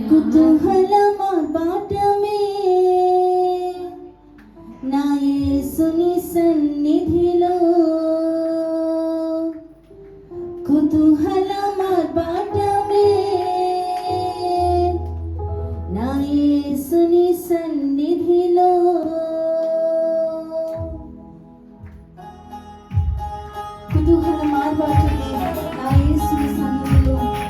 కుతూహలమా పాఠమే నా యేసుని సన్నిధిలో, కుతూహలమా పాఠమే నా యేసుని సన్నిధిలో. కుతూహలమా పాఠమే నా యేసుని సన్నిధిలో.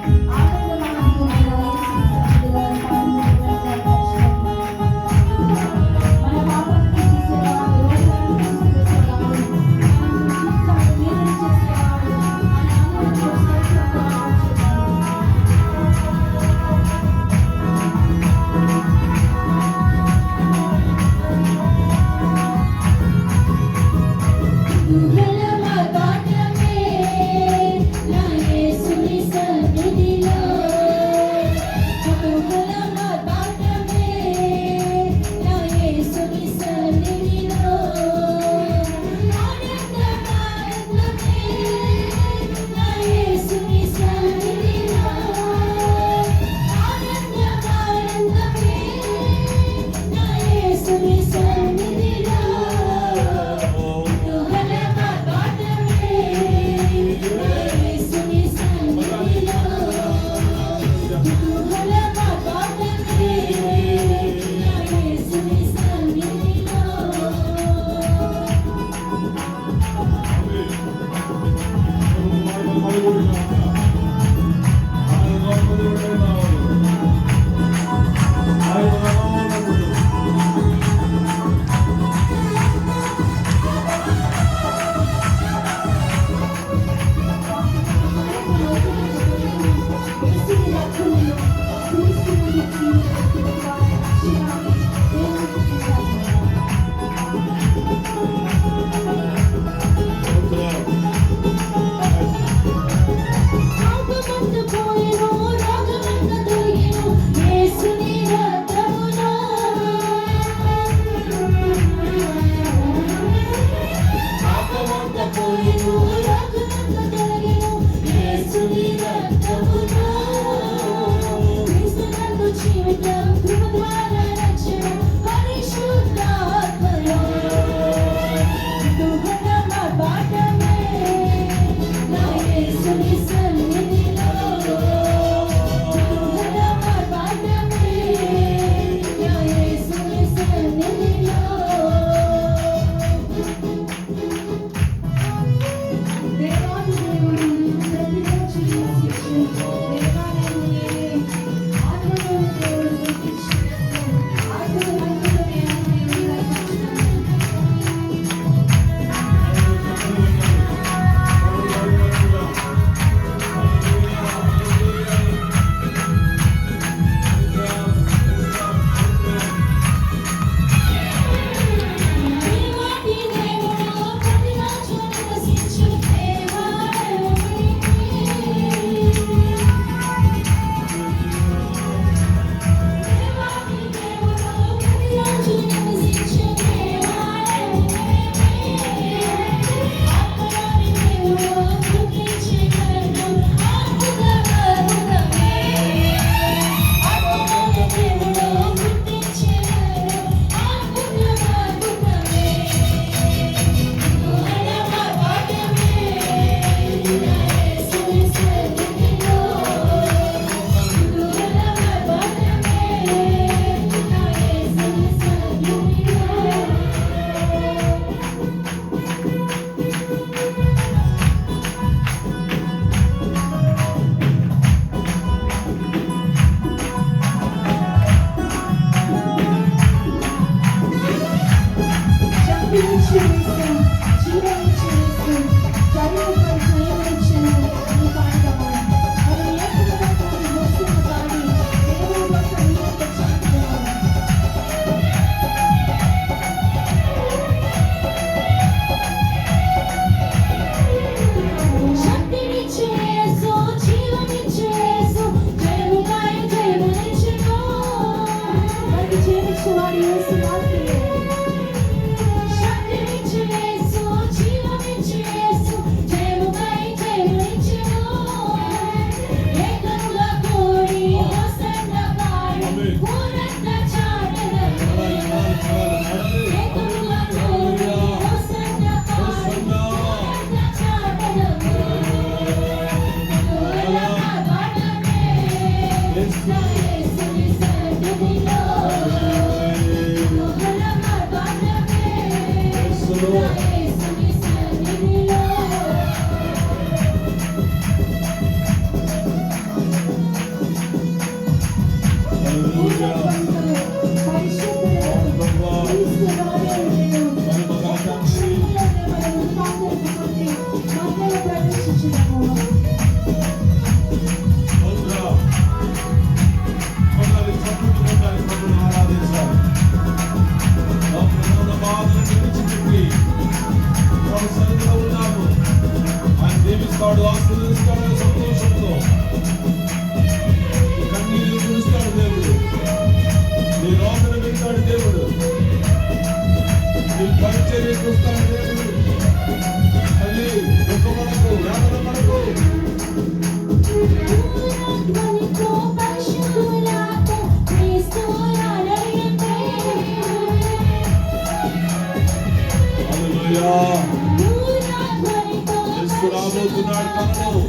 కుతూహలమా పాఠమే నా యేసుని దీవిస్తాడు, ఆశీర్వదిస్తాడు సంతోషంతో. కన్నీరు తుడుస్తాడు దేవుడు, నీ రోదన వింటాడు దేవుడు, నీ పరిచర్య చూస్తాడు దేవుడు. తల్లి దుఃఖపడకు, వేదన పడకు. యేసు రాబోతున్నాడు తనలో.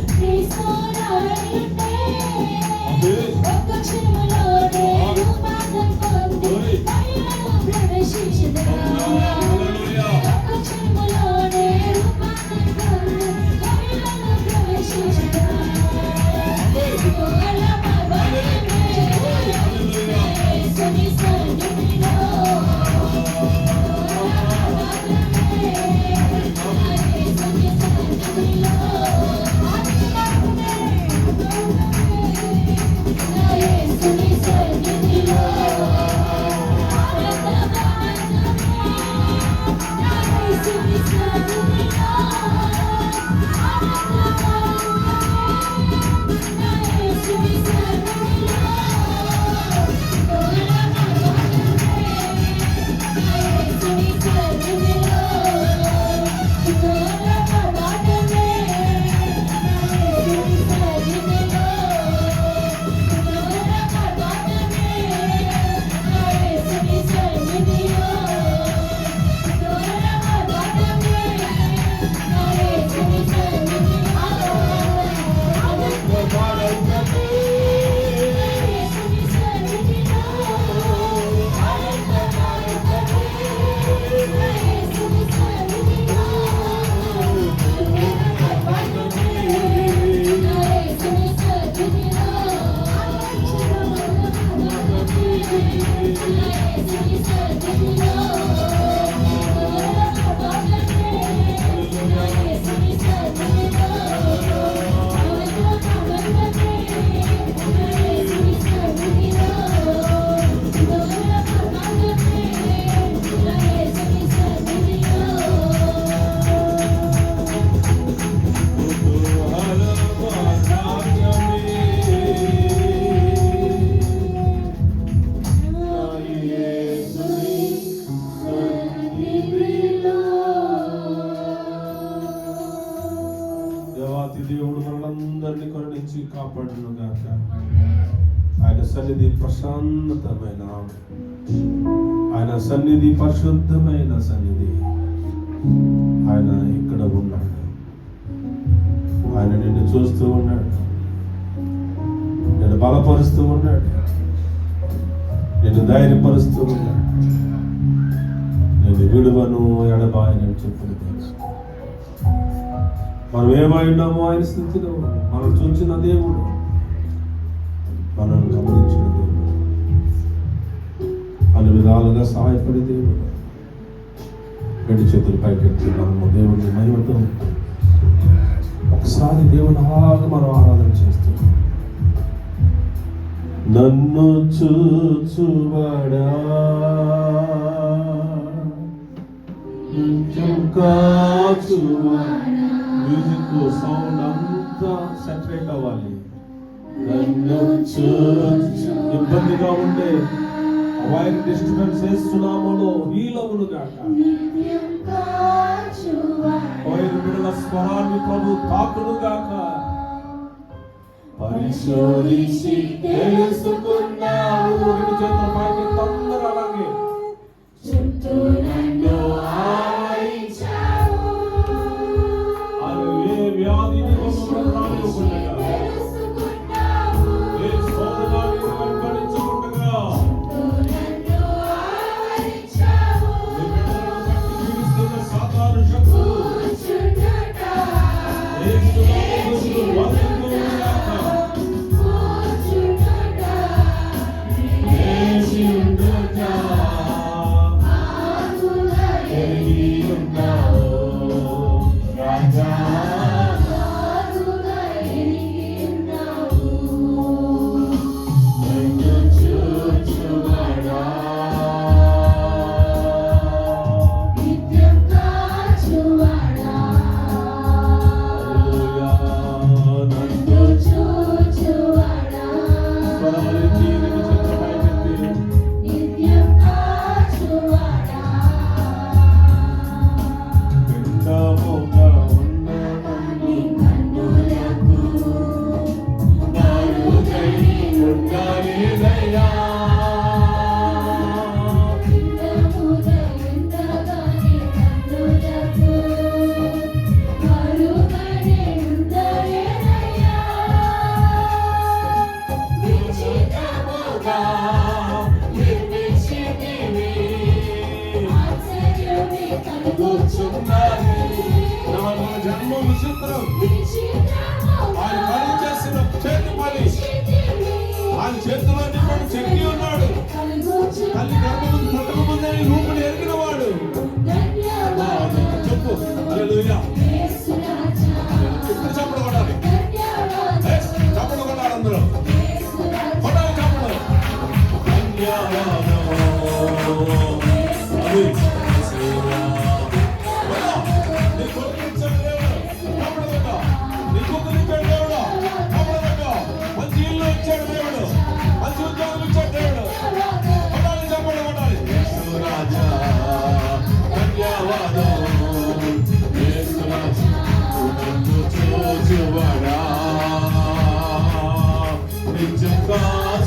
దేవుడు మనందరినీ కరుణించి కాపాడును గాక. ఆయన సన్నిధి ప్రశాంతమైన, ఆయన సన్నిధి పరిశుద్ధమైన సన్నిధి. ఆయన ఇక్కడ ఉన్నాడు, ఆయన నిన్ను చూస్తూ ఉన్నాడు, నిన్ను బలపరుస్తూ ఉన్నాడు, నిన్ను ధైర్యపరుస్తూ ఉన్నాడు. నేను విడువను ఎడబాయనని చెప్పులు తెలుసు. మనం ఏమై ఉన్నామో ఆయన స్థితిలో మనం చూచిన దేవుడు, మనల్ని గమనించిన దేవుడు, అన్ని విధాలుగా సహాయపడే దేవుడు. రెండు చేతులు పైకెత్తి మనము దేవుడిని మహిమతో ఒకసారి దేవుడు అలాగా మనం ఆరాధన చేస్తాం. నన్ను చూచువాడా కాచువాడా. మ్యూజిక్ సౌండ్ అంతా సెటరేట్ అవ్వాలి. నన్ను ఇబ్బందిగా ఉండే వైర్ డిస్టర్బెన్స్ చేస్తున్నాములో హీలమును గాక. వైర్ బిడ్డల స్వరాన్ని ప్రభు తాకును గాక. పరిశోధించి తెలుసుకున్నావు. రెండు చేతుల పైకి తొందర అలాగే చుట్టూ నన్ను ఆవరించావు. అది ఏ వ్యాధిని రానివ్వకుండా, ఏ శోధనాన్ని వెంబడించకుండా జీవిస్తున్న సాధారణ శక్తులు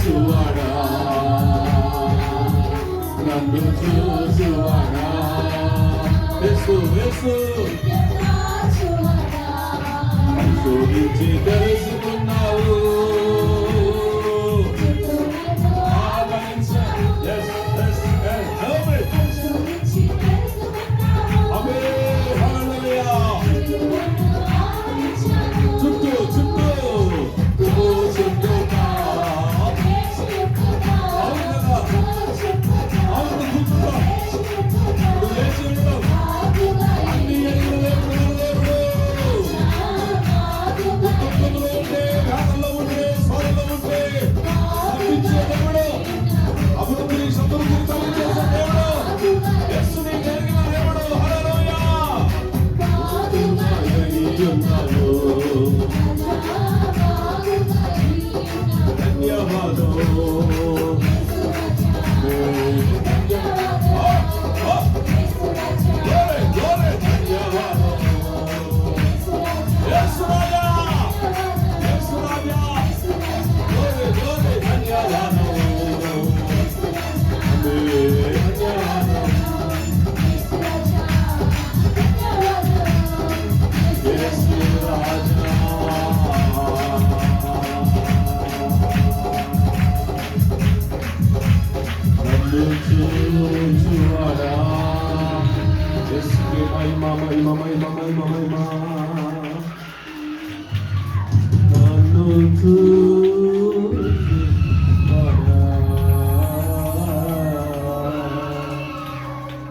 చూచువాడా నన్ను చూచువాడా యేసు యేసు శోధించి తెలుసుకున్నావు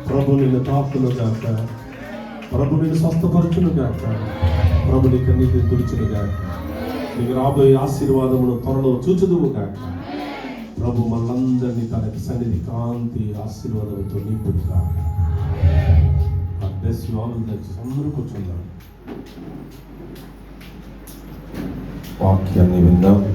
ప్రభు నిన్ను తాకును గాక, ప్రభు నిన్ను స్వస్థపరచును గాక, ప్రభు నీ కన్నీటిని తుడుచును గాక, నీకు రాబోయే ఆశీర్వాదమును త్వరలో చూచుదువు గాక. ప్రభు మనందరినీ తనకి సన్నిధి కాంతి ఆశీర్వాదంతో నింపును గాక. అందరూ కూర్చుందాం. వాక్యాన్ని విందాం.